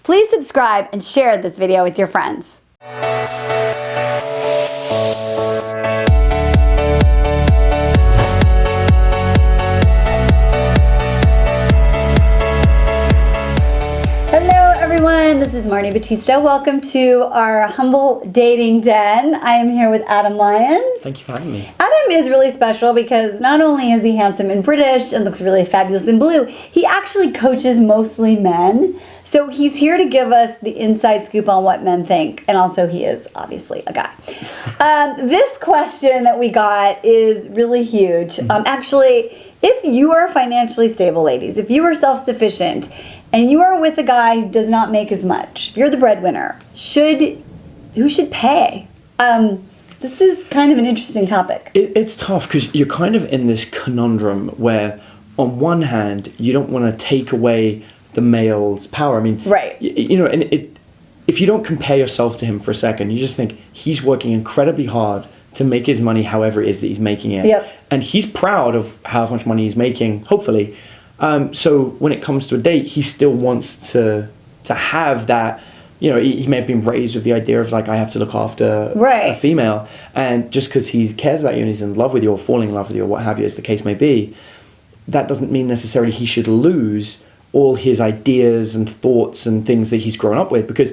Please subscribe and share this video with your friends. Hello everyone, this is Marni Battista. Welcome to our humble dating den. I am here with Adam Lyons. Thank you for having me. Adam is really special because not only is he handsome and British and looks really fabulous in blue, he actually coaches mostly men. So he's here to give us the inside scoop on what men think, and also he is obviously a guy. This question that we got is really huge. Actually, if you are financially stable, ladies, if you are self-sufficient, and you are with a guy who does not make as much, if you're the breadwinner, who should pay? This is kind of an interesting topic. It's tough because you're kind of in this conundrum where, on one hand, you don't want to take away the male's power. I mean, right. You know, and if you don't compare yourself to him for a second, you just think he's working incredibly hard to make his money however it is that he's making it. Yep. And he's proud of how much money he's making, hopefully. So when it comes to a date, he still wants to have that. You know, he may have been raised with the idea of like, I have to look after a female, and just because he cares about you and he's in love with you or falling in love with you or what have you, as the case may be, that doesn't mean necessarily he should lose all his ideas and thoughts and things that he's grown up with, because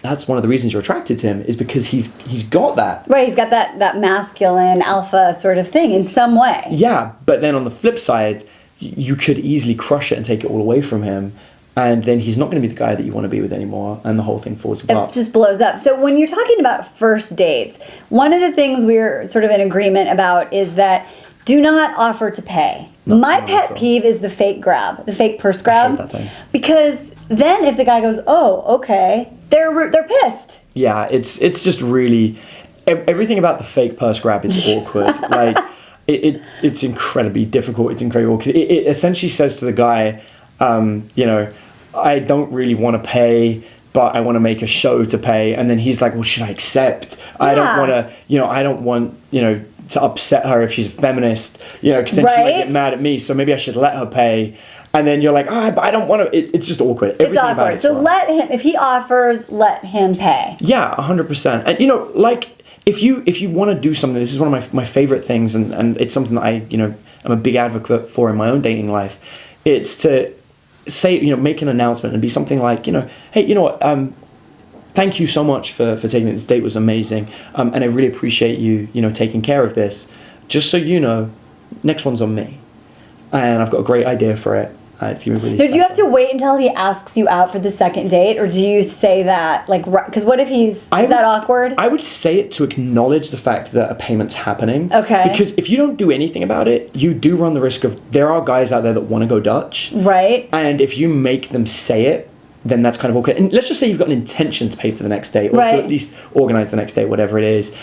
that's one of the reasons you're attracted to him, is because he's got that. Right, he's got that masculine alpha sort of thing in some way. Yeah, but then on the flip side, you could easily crush it and take it all away from him, and then he's not going to be the guy that you want to be with anymore, and the whole thing falls apart. It just blows up. So when you're talking about first dates, one of the things we're sort of in agreement about is that do not offer to pay. My pet peeve is the fake grab, the fake purse grab. I hate that thing. Because then if the guy goes, oh, okay, they're pissed. Yeah, it's just really, everything about the fake purse grab is awkward. Like, it's incredibly difficult. It's incredibly awkward. It essentially says to the guy, you know, I don't really want to pay, but I want to make a show to pay. And then he's like, well, should I accept? Yeah. I don't want to, you know, I don't want, you know, to upset her if she's a feminist, you know, because then she might get mad at me, so maybe I should let her pay. And then you're like, but I don't want to. It's just awkward. It's awkward. So let him, if he offers, let him pay. Yeah, 100%. And you know, like if you want to do something, this is one of my favorite things, and it's something that I'm a big advocate for in my own dating life. It's to say, you know, make an announcement and be something like, you know, hey, you know what, thank you so much for taking me. This date was amazing, and I really appreciate you, you know, taking care of this. Just so you know, next one's on me, and I've got a great idea for it. It's gonna be really. So do you have to wait until he asks you out for the second date, or do you say that like? Because what if is that awkward? I would say it to acknowledge the fact that a payment's happening. Okay. Because if you don't do anything about it, you do run the risk of, there are guys out there that want to go Dutch. Right. And if you make them say it, then that's kind of awkward. And let's just say you've got an intention to pay for the next date, or to at least organize the next date, whatever it is.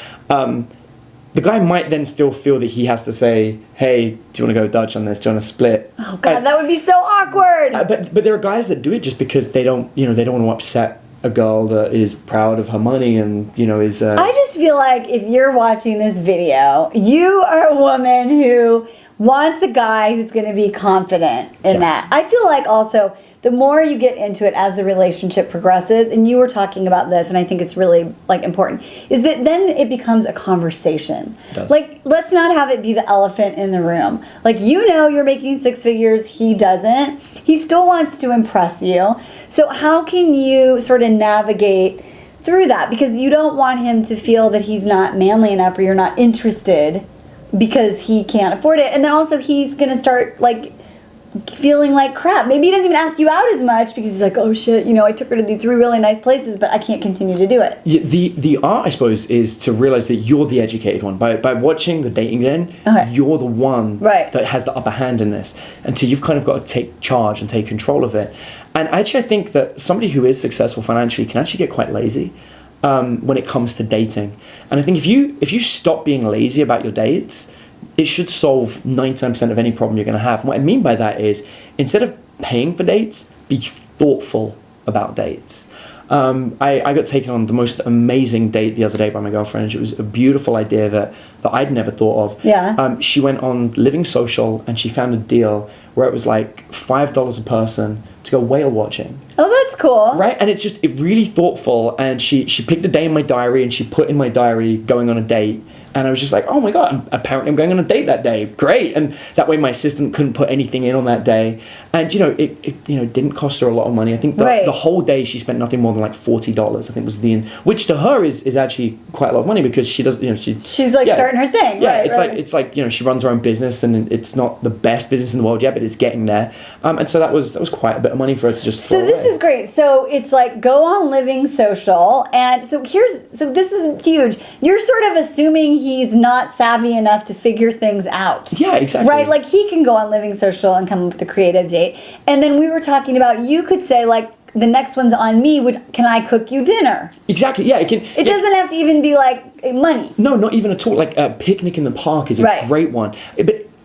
The guy might then still feel that he has to say, hey, do you want to go Dutch on this? Do you want to split? Oh God, that would be so awkward. But there are guys that do it just because they don't want to upset a girl that is proud of her money and, you know, is... I just feel like if you're watching this video, you are a woman who wants a guy who's going to be confident in that. I feel like also the more you get into it as the relationship progresses, and you were talking about this, and I think it's really like important, is that then it becomes a conversation. It does. Like, let's not have it be the elephant in the room. Like, you know you're making 6 figures, he doesn't. He still wants to impress you. So how can you sort of navigate through that? Because you don't want him to feel that he's not manly enough or you're not interested because he can't afford it. And then also he's going to start like feeling like crap. Maybe he doesn't even ask you out as much because he's like, oh shit, you know, I took her to these 3 really nice places, but I can't continue to do it. Yeah, the art, I suppose, is to realize that you're the educated one. By watching the dating den, you're the one that has the upper hand in this. And so you've kind of got to take charge and take control of it. And actually, I think that somebody who is successful financially can actually get quite lazy when it comes to dating. And I think if you stop being lazy about your dates, it should solve 99% of any problem you're going to have. And what I mean by that is, instead of paying for dates, be thoughtful about dates. I got taken on the most amazing date the other day by my girlfriend. It was a beautiful idea that I'd never thought of. Yeah. She went on Living Social and she found a deal where it was like $5 a person to go whale watching. Oh, that's cool. Right? And it's really thoughtful. And she picked a day in my diary and she put in my diary going on a date. And I was just like, oh my God, apparently I'm going on a date that day. Great. And that way my assistant couldn't put anything in on that day. And, it didn't cost her a lot of money. I think the whole day she spent nothing more than like $40, I think was which to her is actually quite a lot of money because she does, she's like starting her thing. Yeah, right, it's like, she runs her own business and it's not the best business in the world yet, but it's getting there. And so that was quite a bit of money for her to just So this is great. So it's like go on Living Social. And so this is huge. You're sort of assuming he's not savvy enough to figure things out. Yeah, exactly. Right? Like he can go on Living Social and come up with a creative date. And then we were talking about, you could say like, the next one's on me, can I cook you dinner? Exactly, yeah. It doesn't have to even be like money. No, not even at all. Like a picnic in the park is a great one.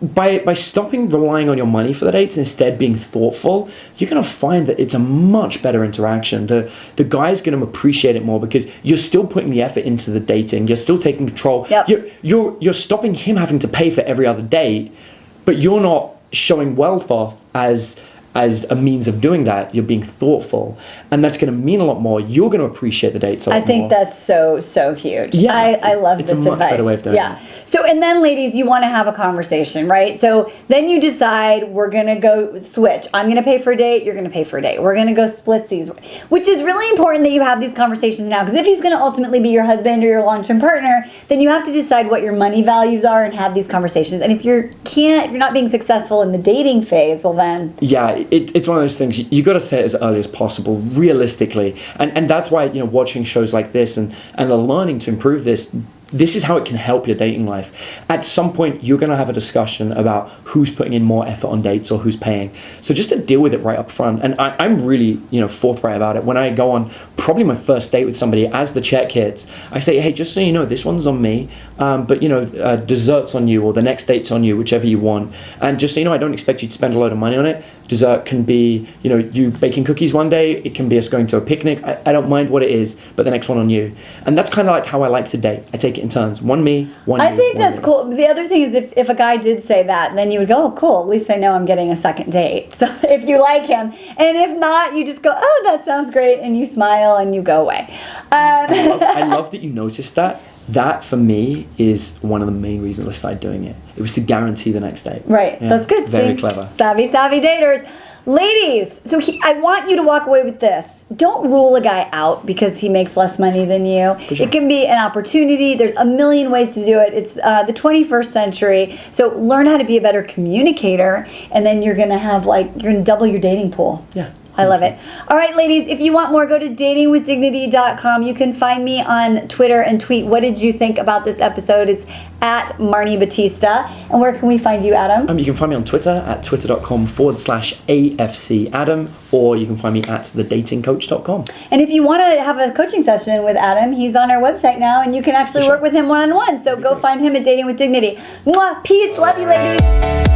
But by stopping relying on your money for the dates and instead being thoughtful, you're going to find that it's a much better interaction. The guy's going to appreciate it more because you're still putting the effort into the dating. You're still taking control. Yep. You're stopping him having to pay for every other date, but you're not showing wealth off as a means of doing that. You're being thoughtful, and that's going to mean a lot more. You're going to appreciate the dates a lot more. I think that's so huge. Yeah, I love this advice. It's a much better way of doing it. So, and then ladies, you want to have a conversation, right? So then you decide, we're going to go switch. I'm going to pay for a date. You're going to pay for a date. We're going to go splitsies, which is really important that you have these conversations now, because if he's going to ultimately be your husband or your long-term partner, then you have to decide what your money values are and have these conversations. And if you're not being successful in the dating phase, well then. Yeah, it's one of those things you got to say it as early as possible, realistically, and that's why watching shows like this and learning to improve this is how it can help your dating life. At some point, you're going to have a discussion about who's putting in more effort on dates or who's paying. So just to deal with it right up front, and I'm really forthright about it. When I go on probably my first date with somebody, as the check hits, I say, hey, just so you know, this one's on me, but dessert's on you, or the next date's on you, whichever you want. And just so you know, I don't expect you to spend a load of money on it. Dessert can be, you baking cookies one day. It can be us going to a picnic. I don't mind what it is, but the next one on you. And that's kind of like how I like to date. I take it in turns. One me, one you. I think that's cool. The other thing is if a guy did say that, then you would go, oh, cool. At least I know I'm getting a second date. So if you like him. And if not, you just go, oh, that sounds great. And you smile and you go away. I love that you noticed that. That, for me, is one of the main reasons I started doing it. It was to guarantee the next date. Right. Yeah. That's good. Very clever. Savvy daters. Ladies, so I want you to walk away with this. Don't rule a guy out because he makes less money than you. Sure. It can be an opportunity. There's a million ways to do it. It's the 21st century. So learn how to be a better communicator, and then you're going to double your dating pool. Yeah. I love it. All right, ladies, if you want more, go to datingwithdignity.com. You can find me on Twitter and tweet, what did you think about this episode? It's at Marni Battista. And where can we find you, Adam? You can find me on Twitter at twitter.com/AFC Adam, or you can find me at thedatingcoach.com. And if you want to have a coaching session with Adam, he's on our website now, and you can actually work with him one-on-one. So go find him at Dating with Dignity. Mwah, peace. Love you, ladies.